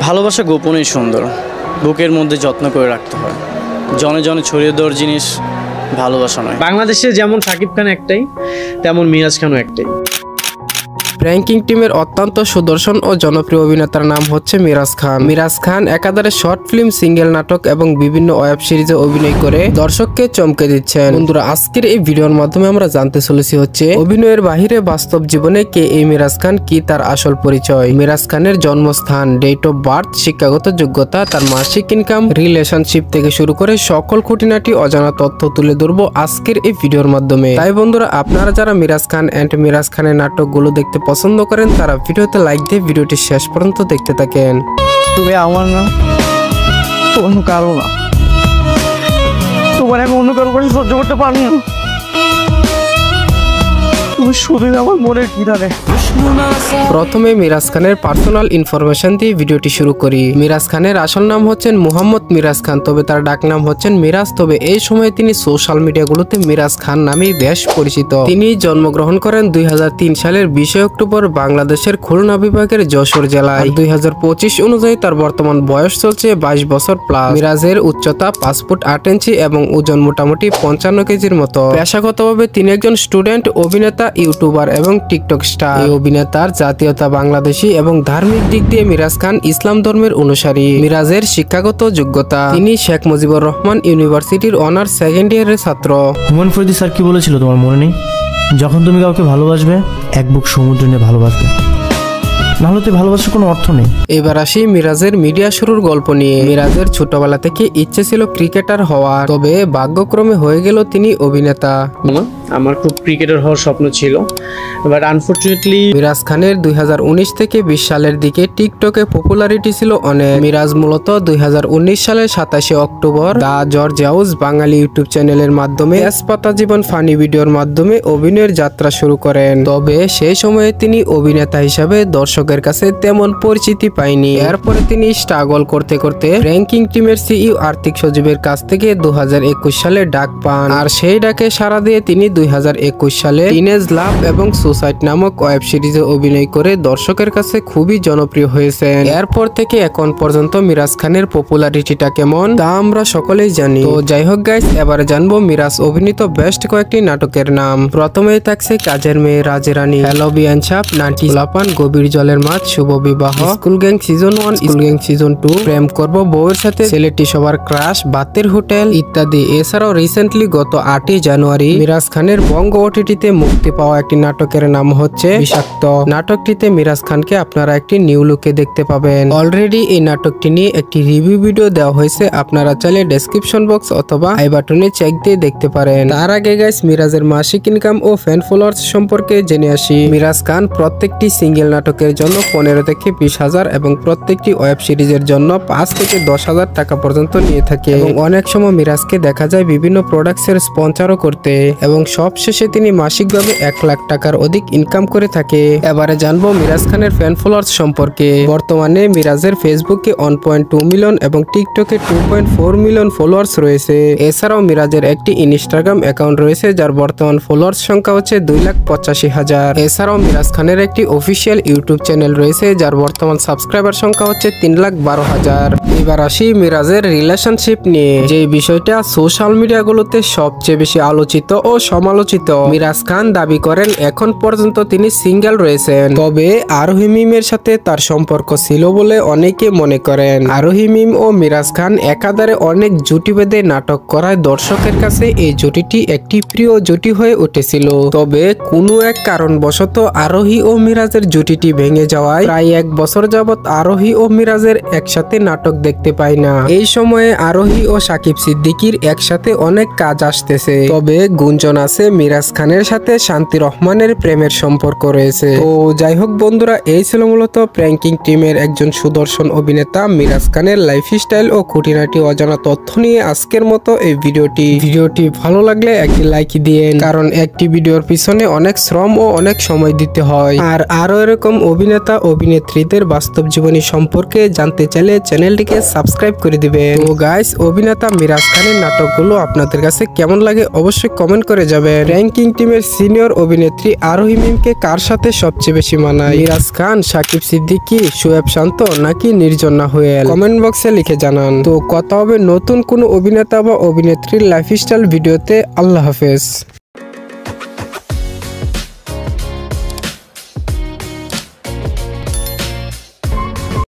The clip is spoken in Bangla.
ভালোবাসা গোপনেই সুন্দর, বুকের মধ্যে যত্ন করে রাখতে হয়। জনে জনে ছড়িয়ে দেওয়ার জিনিস ভালোবাসা নয়। বাংলাদেশে যেমন শাকিব খান একটাই, তেমন মিরাজ খানও একটাই। র্যাঙ্কিং টিমের অত্যন্ত সুদর্শন ও জনপ্রিয় অভিনেতার নাম হচ্ছে মিরাজ খান। মিরাজ খান একাধারে শর্ট ফিল্ম, সিঙ্গেল নাটক এবং বিভিন্ন ওয়েব সিরিজে অভিনয় করে দর্শককে চমকে দিচ্ছেন। বন্ধুরা, আজকের এই ভিডিওর মাধ্যমে আমরা জানতে চলেছি হচ্ছে অভিনয়ের বাহিরে বাস্তব জীবনে কে এই মিরাজ খান, কি তার আসল পরিচয়, মিরাজ খানের জন্মস্থান, ডেট অফ বার্থ, শিক্ষাগত যোগ্যতা, তার মাসিক ইনকাম, রিলেশনশিপ থেকে শুরু করে সকল খুঁটিনাটি অজানা তথ্য তুলে ধরবো আজকের এই ভিডিওর মাধ্যমে। তাই বন্ধুরা, আপনারা যারা মিরাজ খান এন্ড মিরাজ খানের নাটকগুলো দেখতে পছন্দ করেন তারা ভিডিওতে লাইক দিয়ে ভিডিওটি শেষ পর্যন্ত দেখতে থাকেন। তুমি আমার না, অন্য কারো না, তোমার আমি অন্য কারো কাছে সহ্য করতে পারি না। তুমি শুধু আমার মনের কিনারে। প্রথমে মিরাজ খানের পার্সোনাল ইনফরমেশন দিয়ে ভিডিওটি শুরু করি। মিরাজ খানের আসল নাম হচ্ছেন মোহাম্মদ মিরাজ খান, তবে তার ডাক নাম হচ্ছেন মিরাজ। তবে এই সময়ে তিনি সোশ্যাল মিডিয়াগুলোতে মিরাজ খান নামেই বেশ পরিচিত। তিনি জন্মগ্রহণ করেন 2003 সালের 20 অক্টোবর বাংলাদেশের খুলনা বিভাগের যশোর জেলায়। 2025 অনুযায়ী তার বর্তমান বয়স চলছে 22 বছর প্লাস। মিরাজের উচ্চতা 5 ফুট 8 ইঞ্চি এবং ওজন মোটামুটি 55 কেজির মতো। পেশাগতভাবে তিনি একজন স্টুডেন্ট, অভিনেতা, ইউটিউবার এবং টিকটক স্টার। এই অভিনেতার জাতীয়তা বাংলাদেশী এবং ধার্মিক দিক দিয়ে মিরাজ খান ইসলাম ধর্মের অনুসারী। মিরাজের শিক্ষাগত যোগ্যতা, তিনি শেখ মুজিবুর রহমান ইউনিভার্সিটির অনার্স সেকেন্ড ইয়ারের ছাত্র। হুমায়ুন ফরিদি স্যার কি বলেছিল তোমার মনে নেই? যখন তুমি কাউকে ভালোবাসবে, এক বুক সমুদ্র নিয়ে ভালোবাসবে, নাহলে তো ভালোবাসার কোনো অর্থ নেই। এবার আসি মিরাজের মিডিয়া শুরুর গল্প নিয়ে। মিরাজের ছোটবেলা থেকে ইচ্ছে ছিল ক্রিকেটার হওয়ার, তবে ভাগ্যক্রমে হয়ে গেল তিনি অভিনেতা। আমার খুব ক্রিকেটার হওয়ার স্বপ্ন ছিল, বাট আনফরচুনেটলি মিরাজ খানের 2019 থেকে 20 সালের দিকে টিকটকে পপুলারিটি ছিল অনেক। মিরাজ মূলত 2019 সালের 27 অক্টোবর দা জর্জ হাউস বাঙালি ইউটিউব চ্যানেলের মাধ্যমে তেজপাতা জীবন ফানি ভিডিওর মাধ্যমে অভিনয়ের যাত্রা শুরু করেন। তবে সেই সময়ে তিনি অভিনেতা হিসাবে দর্শকের কাছে তেমন পরিচিতি পায়নি। এরপরে তিনি স্ট্রাগল করতে করতে র্যাঙ্কিং টিমের সিইও আর্থিক সজীবের কাছ থেকে 2021 সালে ডাক পান। আর সেই ডাকে সাড়া দিয়ে তিনি 2021 সালে টিনেজ লাভ এবং সুসাইড নামক ওয়েব সিরিজে অভিনয় করে দর্শকের কাছে খুবই জনপ্রিয় হয়েছেন। এরপর থেকে এখন পর্যন্ত মিরাজ খানের পপুলারিটিটা কেমন তা আমরা সকলেই জানি। তো যাই হোক গাইস, এবারে জানবো মিরাজ অভিনীত বেস্ট কয়েকটি নাটকের নাম। প্রথমেই থাকছে কাজের মেয়ে, রাজরানী, হ্যালো বিয়ানছাপ, নাটি লাপান, গভীর জলের মাছ, শুভ বিবাহ, school gang season 1, school gang season 2, প্রেম করব বউয়ের সাথে, ছেলেটি সবার ক্রাশ, বাতের হোটেল ইত্যাদি। এছাড়াও রিসেন্টলি গত 8 জানুয়ারি মিরাজ খানের বঙ্গ ওটিটিতে মুক্তি পাওয়া একটি নাটকের নাম হচ্ছে বিষাক্ত। নাটকটিতে মিরাজ খানকে আপনারা একটি নিউ লুকে দেখতে পাবেন। অলরেডি এই নাটকটি নিয়ে একটি রিভিউ ভিডিও দেওয়া হয়েছে, আপনারা চাইলে ডেসক্রিপশন বক্স অথবা আই বাটনে চেক দিয়ে দেখতে পারেন। তার আগে গাইস, মিরাজের মাসিক ইনকাম ও ফ্যান ফলোয়ার্স সম্পর্কে জেনে আসি। মিরাজ খান প্রত্যেকটি সিঙ্গেল নাটকের জন্য 15 থেকে 20,000 এবং প্রত্যেকটি ওয়েব সিরিজের জন্য 5 থেকে 10,000 টাকা পর্যন্ত নিয়ে থাকে। এবং অনেক সময় মিরাজকে দেখা যায় বিভিন্ন প্রোডাক্টসের স্পন্সরও করতে, এবং সবশেষে তিনি মাসিকভাবে 1 লাখ টাকার অধিক ইনকাম করে থাকে। এবারে জানবো মিরাজ খানের ফ্যান ফলোয়ার্স সম্পর্কে। বর্তমানে মিরাজের ফেসবুকে 1.2 মিলিয়ন এবং টিকটকে 2.4 মিলিয়ন ফলোয়ার্স রয়েছে। এছাড়াও মিরাজের একটি ইনস্টাগ্রাম অ্যাকাউন্ট রয়েছে যার বর্তমান ফলোয়ার্স সংখ্যা হচ্ছে 2,85,000। এছাড়াও মিরাজ খানের একটি অফিসিয়াল ইউটিউব চ্যানেল রয়েছে যার বর্তমান সাবস্ক্রাইবার সংখ্যা হচ্ছে 3,12,000। এবার আসি মিরাজের রিলেশনশিপ নিয়ে, যে বিষয়টা সোশ্যাল মিডিয়াগুলোতে সবচেয়ে বেশি আলোচিত ও সমালোচিত। মিরাজ খান দাবি করেন এখন পর্যন্ত তিনি সিঙ্গেল রয়েছেন, তবে আরোহী মিমের সাথে তার সম্পর্ক ছিল বলে অনেকে মনে করেন। আরোহী মিম ও মিরাজ খান একাধারে অনেক জুটি বেঁধে নাটক করায় দর্শকের কাছে এই জুটিটি একটি প্রিয় জুটি হয়ে উঠেছিল। তবে কোনো এক কারণবশত আরোহী ও মিরাজের জুটিটি ভেঙে যাওয়ায় প্রায় 1 বছর যাবত আরোহী ও মিরাজের একসাথে নাটক দেখতে পাই না। এই সময়ে আরোহী ও সাকিব সিদ্দিকীর একসাথে অনেক কাজ আসতেছে, তবে গুঞ্জন আছে মিরাজ খানের সাথে শান্তি রহমানের প্রেমের সম্পর্ক রয়েছে। তো যাই হোক বন্ধুরা, এই ছিল মূলত প্র্যাঙ্কিং টিমের একজন সুদর্শন অভিনেতা মিরাজ খানের লাইফস্টাইল ও খুঁটিনাটি অজানা তথ্য নিয়ে আজকের মতো এই ভিডিওটি ভালো লাগলে একটি লাইক দিয়েন, কারণ একটি ভিডিওর পিছনে অনেক শ্রম ও অনেক সময় দিতে হয়। আর আরো এরকম অভিনেতা অভিনেত্রীদের বাস্তব জীবনী সম্পর্কে জানতে চাইলে চ্যানেলটিকে সাবস্ক্রাইব করে দিবেন। তো গাইস, অভিনেতা মিরাজ খানের নাটকগুলো আপনাদের কাছে কেমন লাগে অবশ্যই কমেন্ট করে যাবেন। জানাবেন র্যাঙ্কিং টিমের সিনিয়র অভিনেত্রী আরোহী মিমকে কার সাথে সবচেয়ে বেশি মানায়? মিরাজ খান, সাকিব সিদ্দিকী, শোয়েব শান্ত নাকি নির্জনা হোয়েল? কমেন্ট বক্সে লিখে জানান। তো কথা হবে নতুন কোনো অভিনেতা বা অভিনেত্রীর লাইফস্টাইল ভিডিওতে। আল্লাহ হাফেজ।